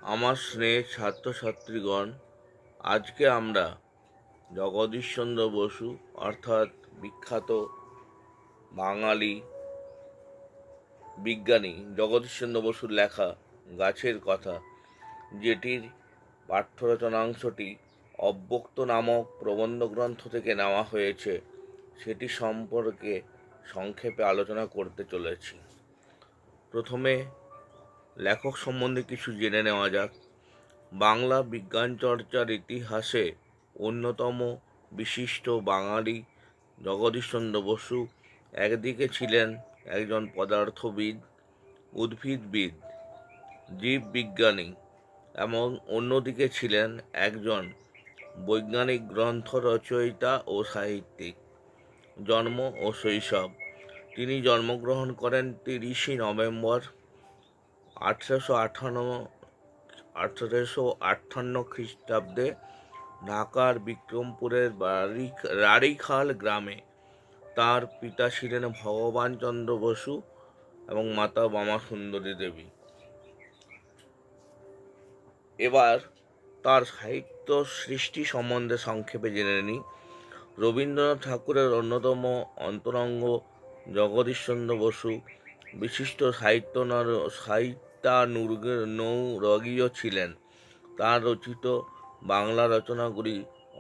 আমার স্নেহের ছাত্রছাত্রীগণ, আজকে আমরা জগদীশচন্দ্র বসু অর্থাৎ বিখ্যাত বাঙালি বিজ্ঞানী জগদীশচন্দ্র বসুর লেখা গাছের কথা, যেটির পাঠ্যরচনাংশটি অব্যক্ত নামক প্রবন্ধ গ্রন্থ থেকে নেওয়া হয়েছে, সেটি সম্পর্কে সংক্ষেপে আলোচনা করতে চলেছি। প্রথমে লেখক সম্বন্ধে কিছু জেনে নেওয়া যাক। বাংলা বিজ্ঞান চর্চার ইতিহাসে অন্যতম বিশিষ্ট বাঙালি জগদীশচন্দ্র বসু একদিকে ছিলেন একজন পদার্থবিদ, উদ্ভিদবিদ, জীববিজ্ঞানী এবং অন্যদিকে ছিলেন একজন বৈজ্ঞানিক গ্রন্থ রচয়িতা ও সাহিত্যিক। জন্ম ও শৈশব: তিনি জন্মগ্রহণ করেন 30 নভেম্বর 1858 খ্রিস্টাব্দে ঢাকার বিক্রমপুরের রাড়ীখাল গ্রামে। তার পিতা ছিলেন ভগবানচন্দ্র বসু এবং মাতা বামা সুন্দরী দেবী। এবার তার সাহিত্য সৃষ্টি সম্বন্ধে সংক্ষেপে জেনে নিই। রবীন্দ্রনাথ ঠাকুরের অন্যতম অন্তরঙ্গ জগদীশচন্দ্র বসু বিশিষ্ট সাহিত্যানুরাগীও ছিলেন। তাঁর রচিত বাংলা রচনাগুলি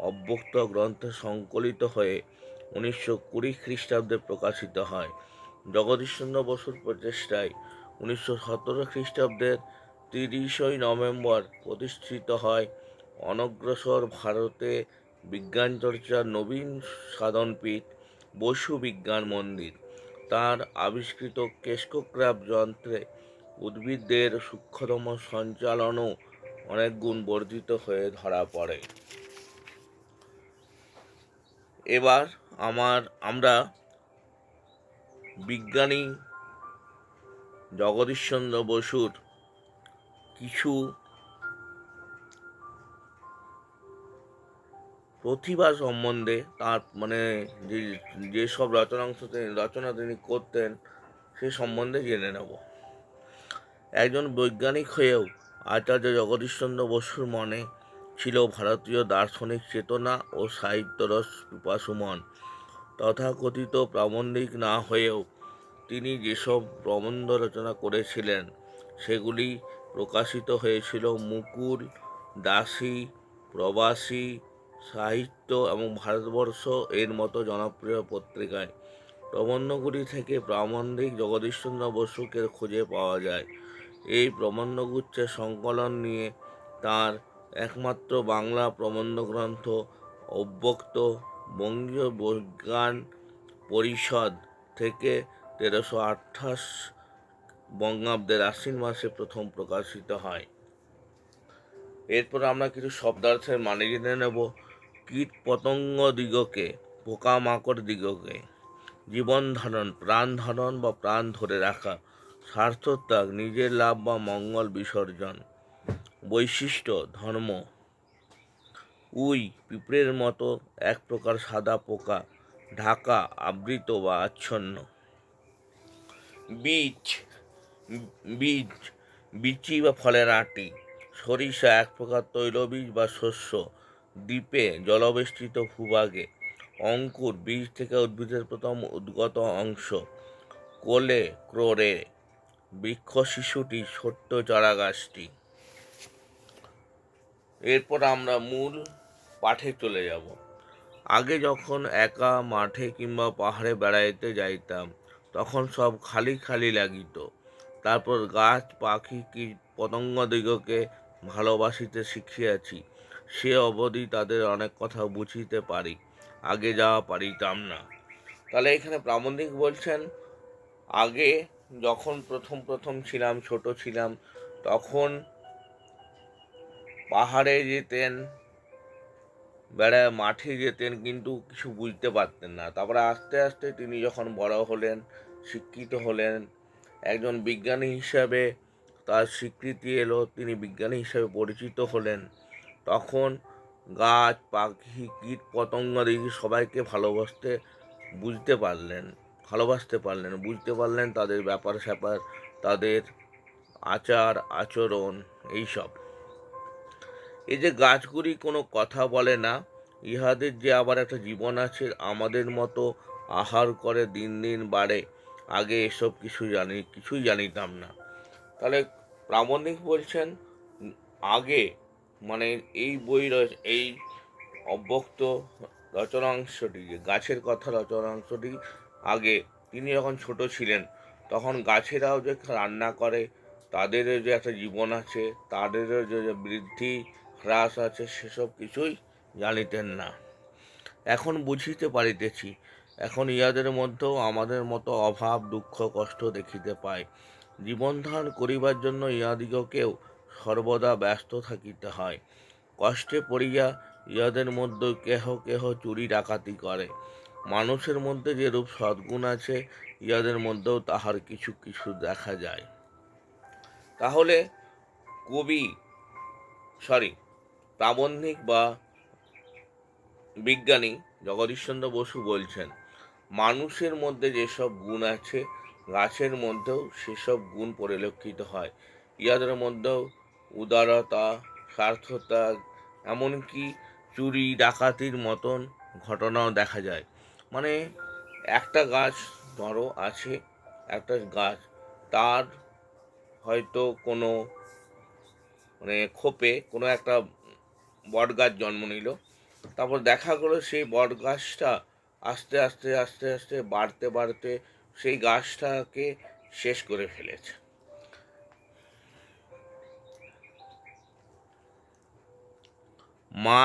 অব্যক্ত গ্রন্থে সংকলিত হয়ে 1920 খ্রিস্টাব্দে প্রকাশিত হয়। জগদীশচন্দ্র বসুর প্রচেষ্টায় 1917 খ্রিস্টাব্দের 30 নভেম্বর প্রতিষ্ঠিত হয় অনগ্রসর ভারতে বিজ্ঞান চর্চার নবীন সাধনপীঠ বসু বিজ্ঞান মন্দির। তার আবিষ্কৃত কেশকোগ্রাফ যন্ত্রে উদ্ভিদদের সূক্ষ্মতম সঞ্চালনও অনেক গুণ বর্ধিত হয়ে ধরা পড়ে। এবার আমরা বিজ্ঞানী জগদীশচন্দ্র বসুর কিছু প্রতিভা সম্বন্ধে, তার যেসব রচনা তিনি করতেন সে সম্বন্ধে জেনে নেব। একজন বৈজ্ঞানিক হয়েও আচার্য জগদীশচন্দ্র বসুর মনে ছিল ভারতীয় দার্শনিক চেতনা ও সাহিত্যরস পিপাসু মন। তথাকথিত প্রাবন্ধিক না হয়েও তিনি যেসব প্রবন্ধ রচনা করেছিলেন সেগুলি প্রকাশিত হয়েছিল মুকুল, দাসী, প্রবাসী, সাহিত্য এবং ভারতবর্ষ এর মতো জনপ্রিয় পত্রিকায়। প্রবন্ধগুলি থেকে প্রাবন্ধিক জগদীশচন্দ্র বসুকে খুঁজে পাওয়া যায়। এই প্রবন্ধগুচ্ছের সংকলন নিয়ে তাঁর একমাত্র বাংলা প্রবন্ধ গ্রন্থ অব্যক্ত বঙ্গীয় বিজ্ঞান পরিষদ থেকে 1328 বঙ্গাব্দের আশ্বিন মাসে প্রথম প্রকাশিত হয়। এরপর আমরা কিছু শব্দার্থের মানে জেনে নেব। কীট পতঙ্গ দিগকে, পোকামাকড় দিগকে। জীবন ধারণ, প্রাণ ধারণ বা প্রাণ ধরে রাখা। স্বার্থত্যাগ, নিজের লাভ বা মঙ্গল বিসর্জন। বৈশিষ্ট্য, ধর্ম। উই, পিঁপড়ের মতো এক প্রকার সাদা পোকা। ঢাকা, আবৃত বা আচ্ছন্ন। বীজ, বীজ, বিচি বা ফলের আঁটি। সরিষা, এক প্রকার তৈলবীজ বা শস্য। দ্বীপে, জলবেষ্টিত ভূভাগে। অঙ্কুর, বীজ থেকে উদ্ভিদের প্রথম উদ্গত অংশ। কোলে, ক্রোড়ে। বৃক্ষ, শিশুটি, ছোট্ট চারাগাছটি। এরপর আমরা মূল পাঠে চলে যাব। আগে যখন একা মাঠে কিংবা পাহাড়ে বেড়াইতে যাইতাম তখন সব খালি খালি লাগিত। তারপর গাছ, পাখি, কীট পতঙ্গদিগকে ভালোবাসিতে শিখিয়াছি। সে অবধি তাদের অনেক কথা বুঝিতে পারি, আগে যাওয়া পারিতাম না। তাহলে এখানে প্রাবন্ধিক বলছেন, আগে যখন প্রথম ছিলাম, ছোট ছিলাম, তখন পাহাড়ে যেতেন, মাঠে যেতেন, কিন্তু কিছু বুঝতে পারতেন না। তারপরে আস্তে আস্তে তিনি যখন বড় হলেন, শিক্ষিত হলেন, একজন বিজ্ঞানী হিসাবে তার স্বীকৃতি এলো, তিনি বিজ্ঞানী হিসাবে পরিচিত হলেন, তখন গাছ, পাখি, কীট পতঙ্গ দেখি সবাইকে বুঝতে পারলেন, বুঝতে পারলেন তাদের ব্যাপার স্যাপার, তাদের আচার আচরণ, এইসব। এই যে গাছগুলি কোনো কথা বলে না, ইহাদের যে আবার একটা জীবন আছে, আমাদের মতো আহার করে দিন দিন বাড়ে, আগে এসব কিছুই জানিতাম না। তাহলে প্রাবন্ধিক বলছেন আগে, মানে এই এই অব্যক্ত রচনাংশটি, যে গাছের কথা রচনাংশটি, আগে তিনি যখন ছোট ছিলেন তখন গাছেরাও যে রান্না করে, তাদেরও যে একটা জীবন আছে, তাদেরও যে বৃদ্ধি হ্রাস আছে, সেসব কিছুই জানিতেন না। এখন বুঝিতে পারিতেছি, এখন ইহাদের মধ্যেও আমাদের মতো অভাব দুঃখ কষ্ট দেখিতে পাই। জীবন ধারণ করিবার জন্য ইহাদিগকেও সর্বদা ব্যস্ত থাকিতে হয়। কষ্টে পড়িয়া ইহাদের মধ্যে কেহ কেহ চুরি ডাকাতি করে। মানুষের মধ্যে যেরূপ সদ্গুণ আছে, ইহাদের মধ্যেও তাহার কিছু কিছু দেখা যায়। তাহলে কবি প্রাবন্ধিক বা বিজ্ঞানী জগদীশচন্দ্র বসু বলছেন, মানুষের মধ্যে যেসব গুণ আছে, গাছের মধ্যেও সেসব গুণ পরিলক্ষিত হয়। ইহাদের মধ্যেও উদারতা, স্বার্থতা, এমনকি চুরি ডাকাতির মতন ঘটনাও দেখা যায়। মানে একটা গাছ ধরো আছে, একটা গাছ, তার হয়তো কোনো খোপে কোনো একটা বট গাছ জন্ম নিল, তারপর দেখা গেলো সেই বট গাছটা আস্তে আস্তে আস্তে আস্তে বাড়তে বাড়তে সেই গাছটাকে শেষ করে ফেলেছে। মা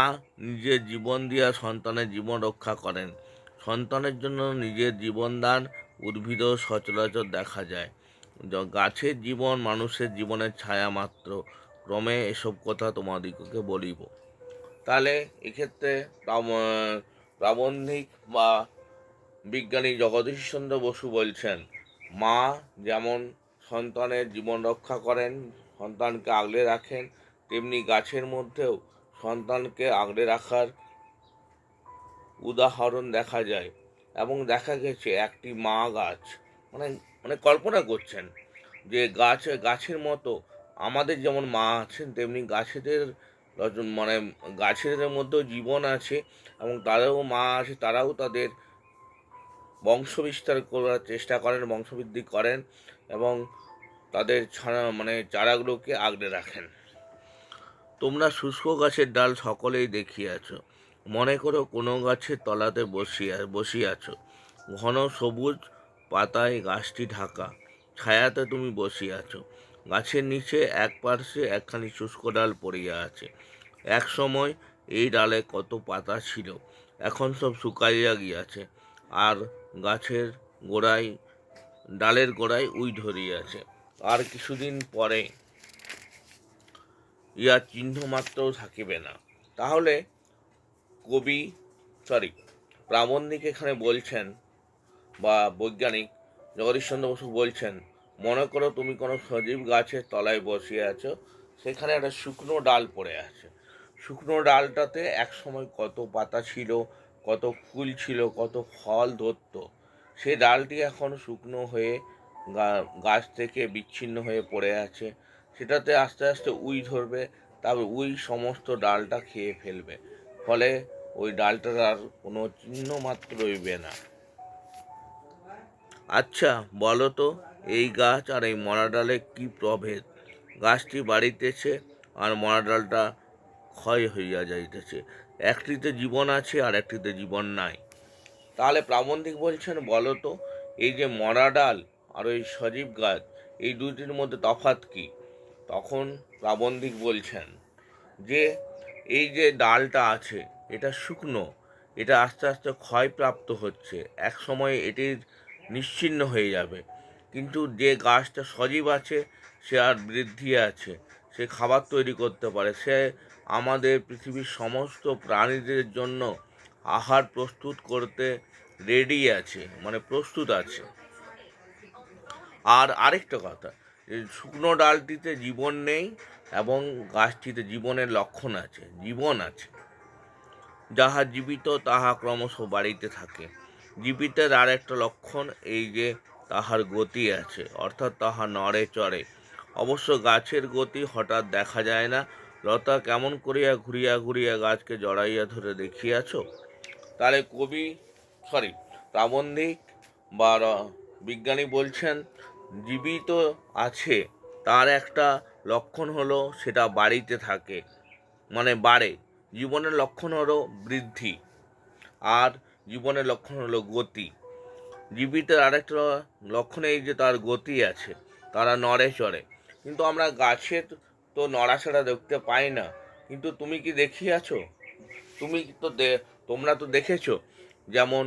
নিজের জীবন দিয়া সন্তানের জীবন রক্ষা করেন। সন্তানের জন্য নিজের জীবন দান উদ্ভিদও সচরাচর দেখা যায়। গাছের জীবন মানুষের জীবনের ছায়া মাত্র। ক্রমে এসব কথা তোমাদিগকে বলিব। তাহলে এক্ষেত্রে প্রাবন্ধিক বা বিজ্ঞানী জগদীশচন্দ্র বসু বলছেন, মা যেমন সন্তানের জীবন রক্ষা করেন, সন্তানকে আগলে রাখেন, তেমনি গাছের মধ্যেও সন্তানকে আগলে রাখার উদাহরণ দেখা যায়। এবং দেখা গেছে একটি মা গাছ, মানে মানে কল্পনা করছেন যে গাছের মতো আমাদের যেমন মা আছেন, তেমনি গাছেদের মানে গাছেদের মধ্যেও জীবন আছে, এবং তাদেরও মা আছে, তারাও তাদের বংশ বিস্তার করার চেষ্টা করেন, বংশবৃদ্ধি করেন, এবং তাদের চারাগুলোকে আগলে রাখেন। তোমরা শুষ্ক গাছের ডাল সকলেই দেখিয়াছ। মনে করো কোনো গাছের তলাতে বসিয়াছ। ঘন সবুজ পাতায় গাছটি ঢাকা, ছায়াতে তুমি বসিয়াছ। গাছের নিচে এক পার্শ্বে একখানি শুষ্ক ডাল পড়িয়া আছে। এক সময় এই ডালে কত পাতা ছিল, এখন সব শুকাইয়া গিয়াছে, আর গাছের ডালের গোড়ায় উই ধরিয়াছে। আর কিছুদিন পরে ইহার চিহ্ন মাত্রও থাকিবে না। তাহলে প্রাবন্ধিক এখানে বলছেন, বা বৈজ্ঞানিক জগদীশচন্দ্র বসু বলছেন, মনে করো তুমি কোনো সজীব গাছের তলায় বসিয়ে আছো, সেখানে একটা শুকনো ডাল পড়ে আছে। শুকনো ডালটাতে এক সময় কত পাতা ছিল, কত ফুল ছিল, কত ফল ধরত। সেই ডালটি এখন শুকনো হয়ে গাছ থেকে বিচ্ছিন্ন হয়ে পড়ে আছে। সেটাতে আস্তে আস্তে উই ধরবে, তারপর উই সমস্ত ডালটা খেয়ে ফেলবে, ফলে ওই ডালটার আর কোনো চিহ্ন মাত্র রইবে না। আচ্ছা বলো তো, এই গাছ আর এই মরা ডালে কি প্রভেদ? গাছটি বাড়িতেছে আর মরা ডালটা ক্ষয় হইয়া যাইতেছে। একটিতে জীবন আছে আর একটিতে জীবন নাই। তাহলে প্রাবন্ধিক বলছেন, বলো তো, এই যে মরা ডাল আর ওই সজীব গাছ, এই দুটির মধ্যে তফাৎ কি? তখন প্রাবন্ধিক বলছেন যে এই যে ডালটা আছে, এটা শুকনো, এটা আস্তে আস্তে ক্ষয়প্রাপ্ত হচ্ছে, এক সময় এটির নিশ্চিহ্ন হয়ে যাবে। কিন্তু যে গাছটা সজীব আছে, সে আর বৃদ্ধি আছে, সে খাবার তৈরি করতে পারে, সে আমাদের পৃথিবীর সমস্ত প্রাণীদের জন্য আহার প্রস্তুত করতে রেডি আছে, মানে প্রস্তুত আছে। আর আরেকটা কথা, শুকনো ডালটিতে জীবন নেই, এবং গাছটিতে জীবনের লক্ষণ আছে, জীবন আছে। যাহা জীবিত তাহা ক্রমশ বাড়িতে থাকে। জীবিতের আর একটা লক্ষণ এই যে তাহার গতি আছে, অর্থাৎ তাহা নড়ে চড়ে। অবশ্য গাছের গতি হঠাৎ দেখা যায় না, লতা কেমন করিয়া ঘুরিয়া ঘুরিয়া গাছকে জড়াইয়া ধরে দেখিয়াছ। তাহলে কবি প্রাবন্ধিক বা বিজ্ঞানী বলছেন জীবিত আছে তার একটা লক্ষণ হলো সেটা বাড়িতে থাকে, মানে বাড়ে। জীবনের লক্ষণ হলো বৃদ্ধি, আর জীবনের লক্ষণ হলো গতি। জীবিতের আরেকটা লক্ষণ এই যে তার গতি আছে, তারা নড়ে চড়ে। কিন্তু আমরা গাছের তো নড়াচড়া দেখতে পাই না। কিন্তু তুমি কি দেখিয়াছো? তুমি তো তোমরা তো দেখেছো, যেমন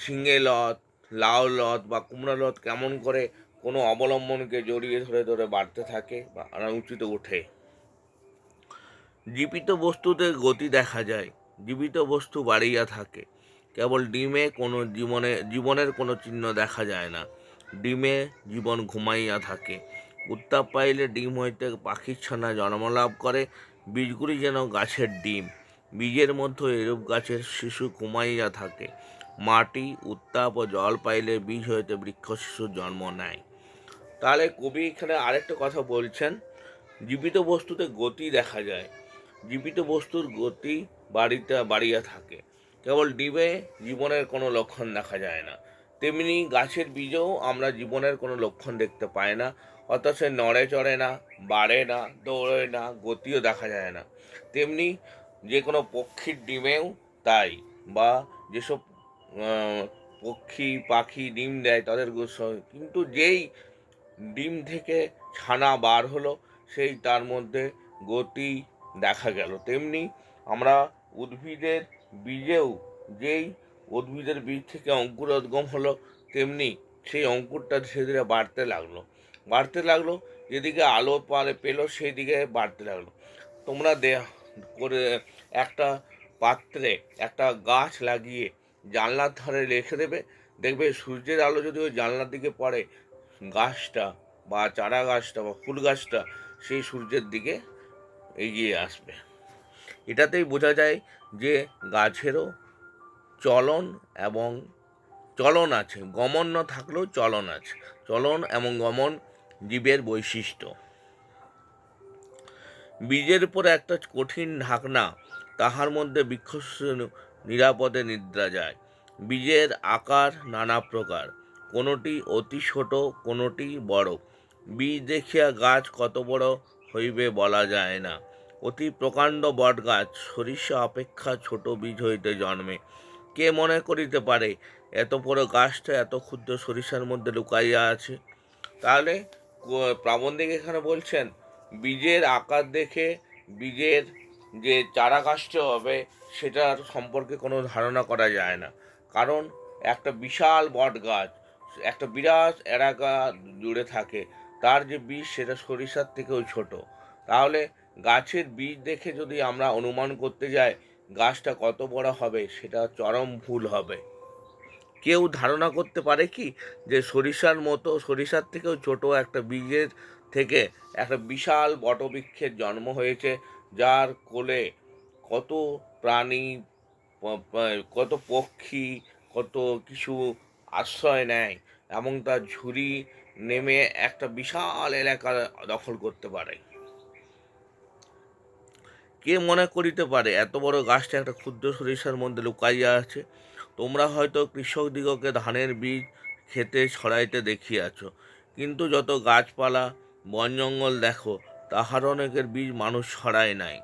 ঝিঙে লত, লাউ লত বা কুমড়া লত কেমন করে কোনো অবলম্বনকে জড়িয়ে ধরে ধরে বাড়তে থাকে বা উঁচুতে ওঠে। জীবিত বস্তুতে গতি দেখা যায়, জীবিত বস্তু বাড়িয়া থাকে। কেবল ডিমে কোনো জীবনের কোনো চিহ্ন দেখা যায় না। ডিমে জীবন ঘুমাইয়া থাকে। উত্তাপ পাইলে ডিম হইতে পাখির ছানা জন্মলাভ করে। বীজগুলি যেন গাছের ডিম, বীজের মধ্যে এরূপ গাছের শিশু ঘুমাইয়া থাকে। মাটি, উত্তাপ ও জল পাইলে বীজ হইতে বৃক্ষ শিশুর জন্ম নেয়। তাহলে কবি এখানে আরেকটা কথা বলছেন, জীবিত বস্তুতে গতি দেখা যায়, জীবিত বস্তুর গতি বাড়িয়া থাকে। কেবল ডিমে জীবনের কোনো লক্ষণ দেখা যায় না। তেমনি গাছের বীজেও আমরা জীবনের কোনো লক্ষণ দেখতে পাই না, অর্থাৎ সে নড়ে চড়ে না, বাড়ে না, দৌড়ে না, গতিও দেখা যায় না। তেমনি যে কোনো পক্ষীর ডিমেও তাই, বা যেসব পক্ষী পাখি ডিম দেয় তাদের কিন্তু যেই ডিম থেকে ছানা বার হলো সেই তার মধ্যে গতি দেখা গেল। তেমনি আমরা উদ্ভিদের বীজেও যেই উদ্ভিদের বীজ থেকে অঙ্কুরোদ্গম হলো, তেমনি সেই অঙ্কুরটা ধীরে ধীরে বাড়তে লাগলো, যেদিকে আলো পেলো সেই দিকে বাড়তে লাগলো। তোমরা করে একটা পাত্রে একটা গাছ লাগিয়ে জানলার ধারে রেখে দেবে, দেখবে সূর্যের আলো যদি ওই জানলার দিকে পড়ে, গাছটা বা চারা গাছটা বা ফুল গাছটা সেই সূর্যের দিকে এগিয়ে আসবে। এটাতেই বোঝা যায় যে গাছেরও চলন এবং চলন আছে, গমন না থাকলেও চলন আছে। চলন এবং গমন জীবের বৈশিষ্ট্য। বীজের উপরে একটা কঠিন ঢাকনা, তাহার মধ্যে বৃক্ষ নিরাপদে নিদ্রা যায়। বীজের আকার নানা প্রকার, কোনোটি অতি ছোট, কোনোটি বড়। বীজ দেখিয়া গাছ কত বড় হইবে বলা যায় না। অতি প্রকাণ্ড বট গাছ সরিষা অপেক্ষা ছোট বীজ হইতে জন্মে। কে মনে করিতে পারে এত বড় গাছটা এত ক্ষুদ্র সরিষার মধ্যে লুকাইয়া আছে? তাহলে প্রাবন্ধিক এখানে বলছেন বীজের আকার দেখে বীজের যে চারা গাছটা হবে সেটার সম্পর্কে কোনো ধারণা করা যায় না। কারণ একটা বিশাল বট গাছ একটা বিরাট এলাকা জুড়ে থাকে, তার যে বীজ সেটা সরিষার থেকেও ছোট। তাহলে গাছের বীজ দেখে যদি আমরা অনুমান করতে যাই গাছটা কত বড় হবে, সেটা চরম ভুল হবে। কেউ ধারণা করতে পারে কি যে সরিষার থেকেও ছোট একটা বীজের থেকে একটা বিশাল বটবৃক্ষের জন্ম হয়েছে, যার কোলে কত প্রাণী, কত পক্ষী, কত কিছু আশ্রয় নেয় এবং তার ঝুড়ি নেমে একটা বিশাল এলাকা দখল করতে পারে? কে মনে করিতে পারে এত বড় গাছটা একটা ক্ষুদ্র সরিষার মধ্যে লুকাইয়া আছে? তোমরা হয়তো কৃষকদিগকে ধানের বীজ খেতে ছড়াইতে দেখিয়াছ, কিন্তু যত গাছপালা বন জঙ্গল দেখো, তাহার অনেকের বীজ মানুষ ছড়ায় নাই।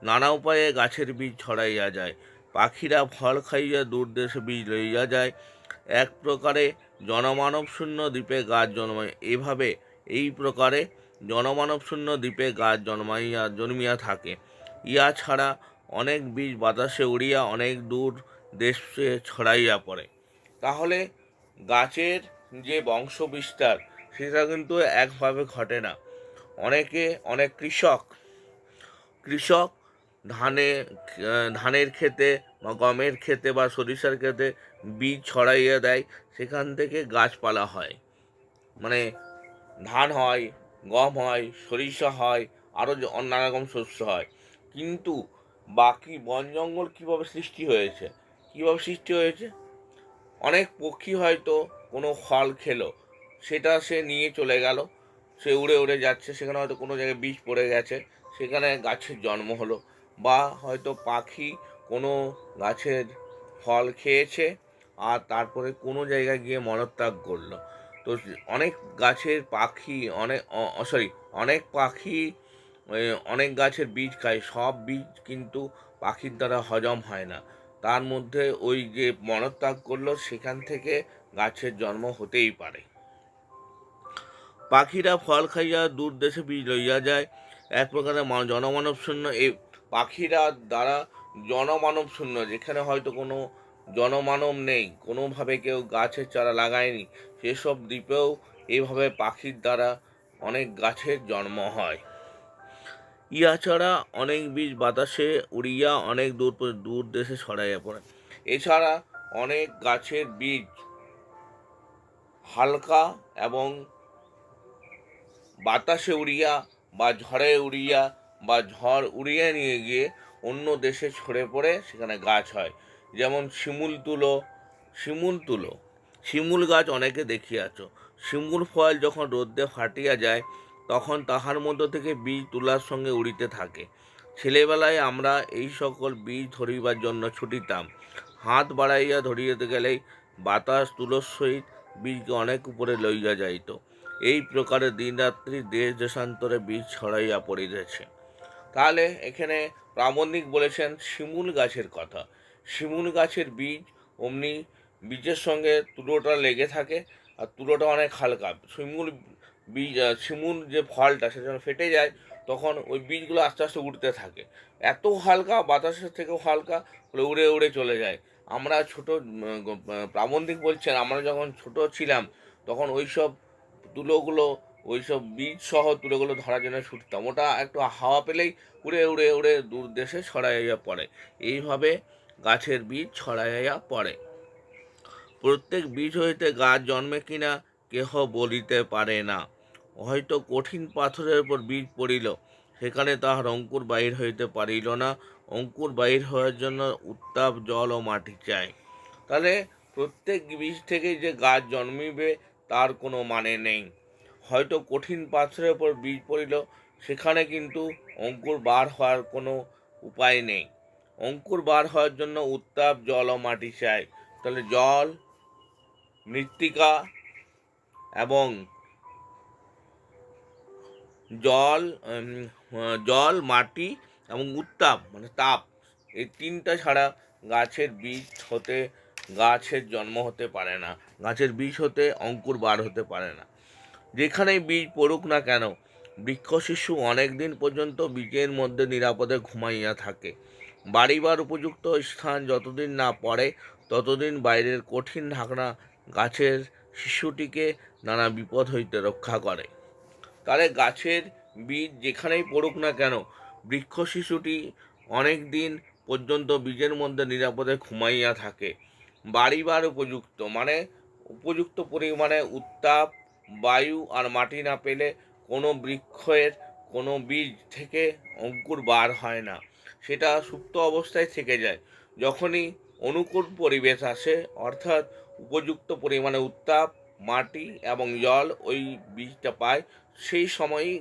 নানা উপায়ে গাছের বীজ ছড়াইয়া যায়। পাখিরা ফল খাইয়া দূর দেশে বীজ লইয়া যায়। এক প্রকারে জনমানব শূন্য দ্বীপে গাছ জন্মায়। এই প্রকারে জনমানব শূন্য দ্বীপে গাছ জন্মিয়া থাকে। ইহা ছাড়া অনেক বীজ বাতাসে উড়িয়া অনেক দূর দেশে ছড়াইয়া পড়ে। তাহলে গাছের যে বংশ বিস্তার সেটা কিন্তু একভাবে ঘটে না। অনেক কৃষক ধানের ক্ষেতে বা গমের ক্ষেতে বা সরিষার ক্ষেতে বীজ ছড়াইয়া দেয়, সেখান থেকে গাছপালা হয়, মানে ধান হয়, গম হয়, সরিষা হয়, আরও নানা রকম শস্য হয়। কিন্তু বাকি বন জঙ্গল কীভাবে সৃষ্টি হয়েছে? অনেক পক্ষী হয়তো কোনো ফল খেলো, সেটা সে নিয়ে চলে গেল, সে উড়ে উড়ে যাচ্ছে, সেখানে হয়তো কোনো জায়গায় বীজ পড়ে গেছে, সেখানে গাছের জন্ম হলো। বা হয়তো পাখি কোনো গাছের ফল খেয়েছে আর তারপরে কোনো জায়গায় গিয়ে মলত্যাগ করলো। তো অনেক গাছের পাখি অনেক পাখি অনেক গাছের বীজ খায়, সব বীজ কিন্তু পাখির দ্বারা হজম হয় না। তার মধ্যে ওই যে মলত্যাগ করলো সেখান থেকে গাছের জন্ম হতেই পারে। পাখিরা ফল খাইয়া দূর দেশে বীজ লইয়া যায়, এক প্রকারের জনমানব শূন্য। এই পাখিরা দ্বারা জনমানব শূন্য, যেখানে হয়তো কোনো জনমানব নেই, কোনোভাবে কেউ গাছের চারা লাগায়নি, সেসব দ্বীপেও এইভাবে পাখির দ্বারা অনেক গাছের জন্ম হয়। ইয়া ছাড়া অনেক বীজ বাতাসে উড়িয়া অনেক দূর দেশে ছড়াইয়া পড়ে। এছাড়া অনেক গাছের বীজ হালকা এবং বাতাসে উড়িয়া বা ঝড়ে উড়িয়া বা ঝড় উড়িয়ে নিয়ে গিয়ে অন্য দেশে ছড়ে পড়ে সেখানে গাছ হয়। যেমন শিমুল গাছ অনেকে দেখিয়াছ। শিমুল ফল যখন রোদ্দে ফাটিয়া যায় তখন তাহার মধ্য থেকে বীজ তুলার সঙ্গে উড়িতে থাকে। ছেলেবেলায় আমরা এই সকল বীজ ধরিবার জন্য ছুটিতাম। হাত বাড়াইয়া ধরিতে গেলেই বাতাস তুলোর সহিত বীজকে অনেক উপরে লইয়া যাইত। এই প্রকারে দিনরাত্রি দেশ দেশান্তরে বীজ ছড়াইয়া পড়িতেছে। তাহলে এখানে প্রাবন্ধিক বলেছেন শিমুল গাছের কথা। শিমুল গাছের বীজ অমনি বীজের সঙ্গে তুলোটা লেগে থাকে, আর তুলোটা অনেক হালকা। শিমুল যে ফলটা সেটা যখন ফেটে যায় তখন ওই বীজগুলো আস্তে আস্তে উঠতে থাকে। এত হালকা, বাতাসের থেকেও হালকা, উড়ে উড়ে চলে যায়। আমরা প্রাবন্ধিক বলছেন আমরা যখন ছোট ছিলাম তখন ওইসব বীজ সহ তুলোগুলো ধরার জন্য ছুটতাম। ওটা একটু হাওয়া পেলেই উড়ে উড়ে উড়ে দূর দেশে ছড়াইয়া পড়ে। এইভাবে গাছের বীজ ছড়াইয়া পড়ে। প্রত্যেক বীজ হইতে গাছ জন্মে কিনা কেহ বলিতে পারে না। হয়তো কঠিন পাথরের উপর বীজ পড়িল, সেখানে তাহার অঙ্কুর বাহির হইতে পারিল না। অঙ্কুর বাহির হওয়ার জন্য উত্তাপ, জল ও মাটি চাই। তাহলে প্রত্যেক বীজ থেকেই যে গাছ জন্মিবে তার কোনো মানে নেই। হয়তো কঠিন পাথরের উপর বীজ পড়িল, সেখানে কিন্তু অঙ্কুর বার হওয়ার কোনো উপায় নেই। অঙ্কুর বার হওয়ার জন্য উত্তাপ, জল ও মাটি চাই। তাহলে মৃত্তিকা এবং জল জল, মাটি এবং উত্তাপ মানে তাপ, এই তিনটা ছাড়া গাছের জন্ম হতে পারে না। গাছের বীজ হতে অঙ্কুর বার হতে পারে না। যেখানেই বীজ পড়ুক না কেন, বৃক্ষ শিশু অনেক দিন পর্যন্ত বীজের মধ্যে নিরাপদে ঘুমাইয়া থাকে। বাড়িবার উপযুক্ত স্থান যতদিন না পড়ে ততদিন বাইরের কঠিন ঢাকনা গাছের শিশুটিকে নানা বিপদ হইতে রক্ষা করে। তাহলে গাছের বীজ যেখানেই পড়ুক না কেন, বৃক্ষ শিশুটি অনেক দিন পর্যন্ত বীজের মধ্যে নিরাপদে ঘুমাইয়া থাকে। বাড়িবার উপযুক্ত পরিমাণে উত্তাপ, বায়ু আর মাটি না পেলে কোনো বৃক্ষের কোনো বীজ থেকে অঙ্কুর বার হয় না, সেটা সুপ্ত অবস্থায় থেকে যায়। যখনই অনুকূল পরিবেশ আসে, অর্থাৎ উপযুক্ত পরিমাণে উত্তাপ, মাটি এবং জল ওই বীজটা পায়, সেই সময়ই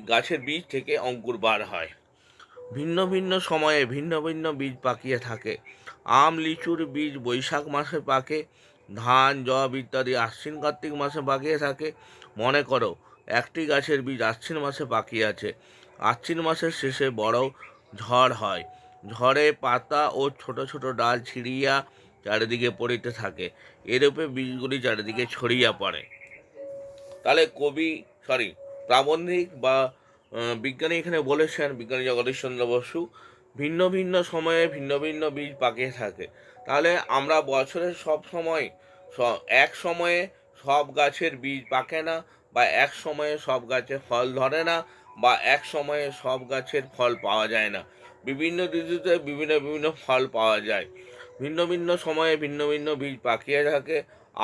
গাছের বীজ থেকে অঙ্কুর বার হয়। ভিন্ন ভিন্ন সময়ে ভিন্ন ভিন্ন বীজ পাকিয়ে থাকে। আম, লিচুর বীজ বৈশাখ মাসে পাকে। ধান, যব ইত্যাদি আশ্বিন কার্তিক মাসে পাকিয়ে থাকে। মনে করো একটি গাছের বীজ আশ্বিন মাসে পাকিয়াছে। আশ্বিন মাসের শেষে বড় ঝড় হয়। ঝড়ে পাতা ও ছোট ছোট ডাল ছিঁড়িয়া চারিদিকে পড়িতে থাকে। এরূপে বীজগুলি চারিদিকে ছড়িয়া পড়ে। তাহলে প্রাবন্ধিক বা বিজ্ঞানী এখানে বলেছেন, বিজ্ঞানী জগদীশচন্দ্র বসু, ভিন্ন ভিন্ন সময়ে ভিন্ন ভিন্ন বীজ পাকিয়ে থাকে। তাহলে আমরা বছরের এক সময়ে সব গাছের বীজ পাকে না, বা এক সময়ে সব গাছে ফল ধরে না, বা এক সময়ে সব গাছের ফল পাওয়া যায় না। বিভিন্ন ঋতুতে বিভিন্ন বিভিন্ন ফল পাওয়া যায়। ভিন্ন ভিন্ন সময়ে ভিন্ন ভিন্ন বীজ পাকিয়ে থাকে।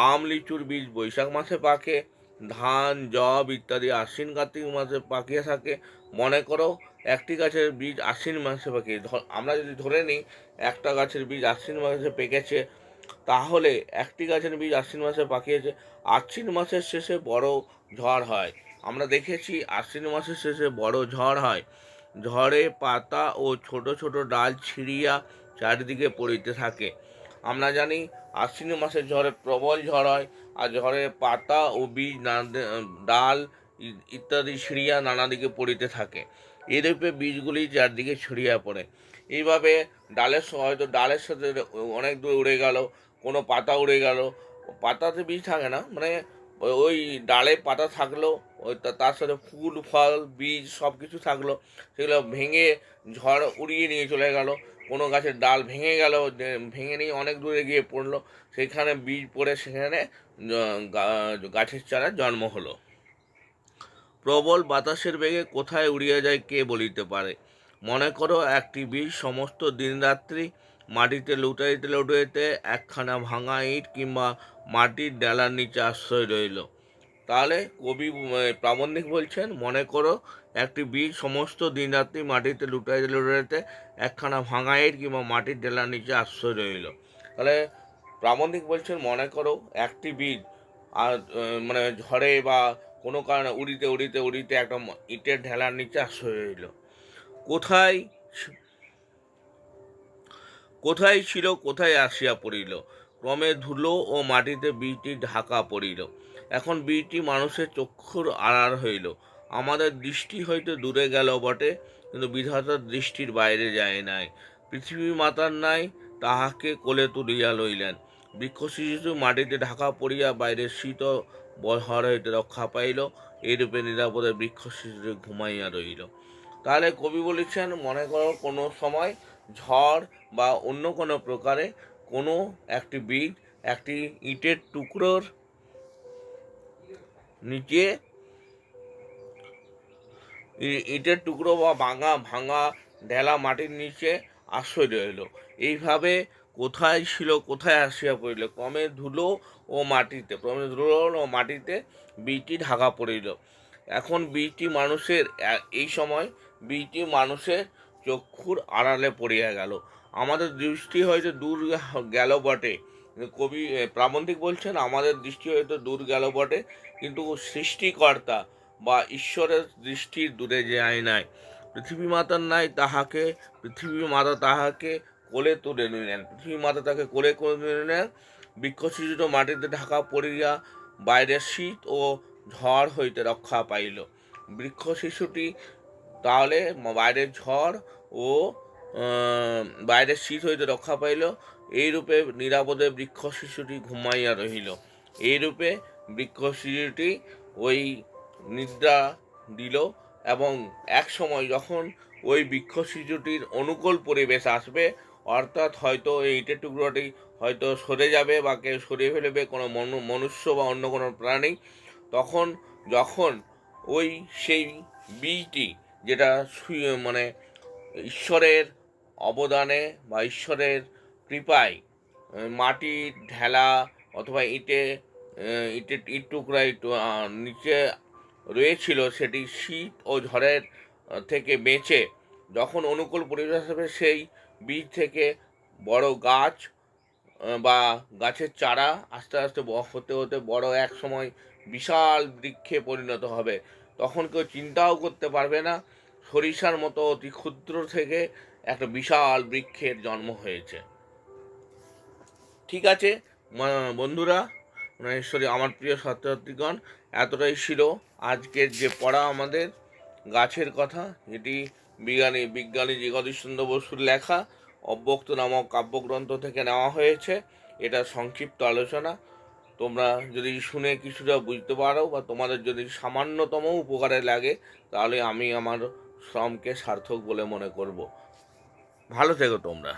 আম, লিচুর বীজ বৈশাখ মাসে পাকে। ধান, যব ইত্যাদি আশ্বিন কার্তিক মাসে পাকিয়ে থাকে। মনে করো একটি গাছের বীজ আশ্বিন মাসে পাকে। আমরা যদি ধরে নিই একটা গাছের বীজ আশ্বিন মাসে পেকেছে, তাহলে একটি গাছের বীজ আশ্বিন মাসে পাকিয়েছে। আশ্বিন মাসের শেষে বড় ঝড় হয়। আমরা দেখেছি আশ্বিন মাসের শেষে বড় ঝড় হয়। ঝড়ে পাতা ও ছোট ছোট ডাল ছিঁড়িয়া চারিদিকে পড়িতে থাকে। আমরা জানি আশ্বিন মাসের ঝড়ে প্রবল ঝড় হয়, আর ঝড়ে পাতা ও বীজ ডাল ইত্যাদি ছিঁড়িয়া নানা দিকে পড়িতে থাকে। এরূপে বীজগুলি চারদিকে ছড়িয়া পড়ে। এইভাবে হয়তো ডালের সাথে অনেক দূর উড়ে গেল, কোনো পাতা উড়ে গেল, পাতাতে বীজ থাকে না, মানে ওই ডালে পাতা থাকলো, ওই তার সাথে ফুল ফল বীজ সব কিছু থাকলো, সেগুলো ভেঙে ঝড় উড়িয়ে নিয়ে চলে গেল। কোনো গাছের ডাল ভেঙে গেল, ভেঙে নিয়ে অনেক দূরে গিয়ে পড়লো, সেখানে বীজ পড়ে সেখানে গাছের চারা জন্ম হলো। প্রবল বাতাসের বেগে কোথায় উড়িয়া যায় কে বলিতে পারে। মনে করো একটি বীজ সমস্ত দিনরাত্রি মাটিতে লুটাইতে লুটাইতে একখানা ভাঙা ইট কিংবা মাটির ডালার নিচে আশ্রয় রইল। তাহলে কবি প্রাবন্ধিক বলছেন, মনে করো একটি বীজ সমস্ত দিনরাত্রি মাটিতে লুটাইতে লুটাইতে একখানা ভাঙা ইট কিংবা মাটির ডালার নিচে আশ্রয় রইল। তাহলে প্রাবন্ধিক বলছেন, মনে করো একটি বীজ আর মানে ঝড়ে বা কোনো কারণে উড়িতে উড়িতে উড়িতে একটা ইটের ঢেলার নিচে আশ্রয় রইল। কোথায় কোথায় ছিল, কোথায় আসিয়া পড়িল। ক্রমে ধুলো ও মাটিতে বীজটি ঢাকা পড়িল। এখন বীজটি মানুষের চক্ষুর আড়াল হইল। আমাদের দৃষ্টি হইতে দূরে গেল বটে, কিন্তু বিধাতার দৃষ্টির বাইরে যায় নাই। পৃথিবী মাতার নাই তাহাকে কোলে তুলিয়া লইলেন। বৃক্ষ শিশু মাটিতে ঢাকা পড়িয়া বাইরের শীত বহর হইতে রক্ষা পাইল। এইরূপে নিরাপদে বৃক্ষ শিশুটি ঘুমাইয়া রইল। তাহলে কবি বলেছেন, মনে করো কোনো সময় ঝড় বা অন্য কোনো প্রকারে কোনো একটি বীজ একটি ইটের টুকরোর নিচে, ইটের টুকরো বা ভাঙা ভাঙা ঢেলা মাটির নিচে আশ্রয় রইল। এইভাবে কোথায় ছিল, কোথায় আসিয়া পড়িল, ক্রমে ধুলো ও মাটিতে বীজটি ঢাকা পড়িল। এখন বীজটি মানুষের এই সময় বীজটি মানুষের চক্ষুর আড়ালে পড়িয়া গেল। আমাদের দৃষ্টি হয়তো দূর গেল বটে, কবি প্রাবন্ধিক বলছেন আমাদের দৃষ্টি হয়তো দূর গেল বটে, কিন্তু সৃষ্টিকর্তা বা ঈশ্বরের দৃষ্টির দূরে যায় নাই। পৃথিবী মাতা তাহাকে কোলে তুলে নিলেন। পৃথিবী মাতা তাকে কোলে করে নিলেন। বৃক্ষ শিশুটি মাটিতে ঢাকা পড়িয়া বাইরের শীত ও ঝড় হইতে রক্ষা পাইল। বৃক্ষ শিশুটি তাহলে বাইরের ঝড় ও বাইরের শীত হইতে রক্ষা পাইল। এইরূপে নিরাপদে বৃক্ষ শিশুটি ঘুমাইয়া রহিল। এইরূপে বৃক্ষ শিশুটি ওই নিদ্রা দিল, এবং এক সময় যখন ওই বৃক্ষ শিশুটির অনুকূল পরিবেশ আসবে, অর্থাৎ হয়তো এই ইটের টুকরোটি হয়তো সরে যাবে বা কেউ সরিয়ে ফেলবে, কোনো মনুষ্য বা অন্য কোনো প্রাণী, তখন যখন ওই সেই বীজটি যেটা মানে ঈশ্বরের অবদানে বা ঈশ্বরের কৃপায় মাটির ঢেলা অথবা ইট টুকরা নিচে রয়েছিল, সেটি শীত ও ঝড়ের থেকে বেঁচে যখন অনুকূল পরিবেশ হবে, সেই বীজ থেকে বড় গাছ বা গাছের চারা আস্তে আস্তে হতে হতে বড় এক সময় বিশাল বৃক্ষে পরিণত হবে। তখন কেউ চিন্তাও করতে পারবে না সরিষার মতো অতি ক্ষুদ্র থেকে একটা বিশাল বৃক্ষের জন্ম হয়েছে। ঠিক আছে বন্ধুরা, ঈশ্বরী আমার প্রিয় ছাত্রছাত্রীগণ, এতটাই ছিল আজকের যে পড়া আমাদের গাছের কথা, যেটি বিজ্ঞানী জগদীশ চন্দ্র বসুর লেখা অব্যক্ত নামক কাব্যগ্রন্থ থেকে নেওয়া হয়েছে। এটা সংক্ষিপ্ত আলোচনা। তোমরা যদি শুনে কিছুটা বুঝতে পারো বা তোমাদের যদি সামান্যতম উপকারে লাগে, তাহলে আমি আমার শ্রমকে সার্থক বলে মনে করব। ভালো থেকো তোমরা।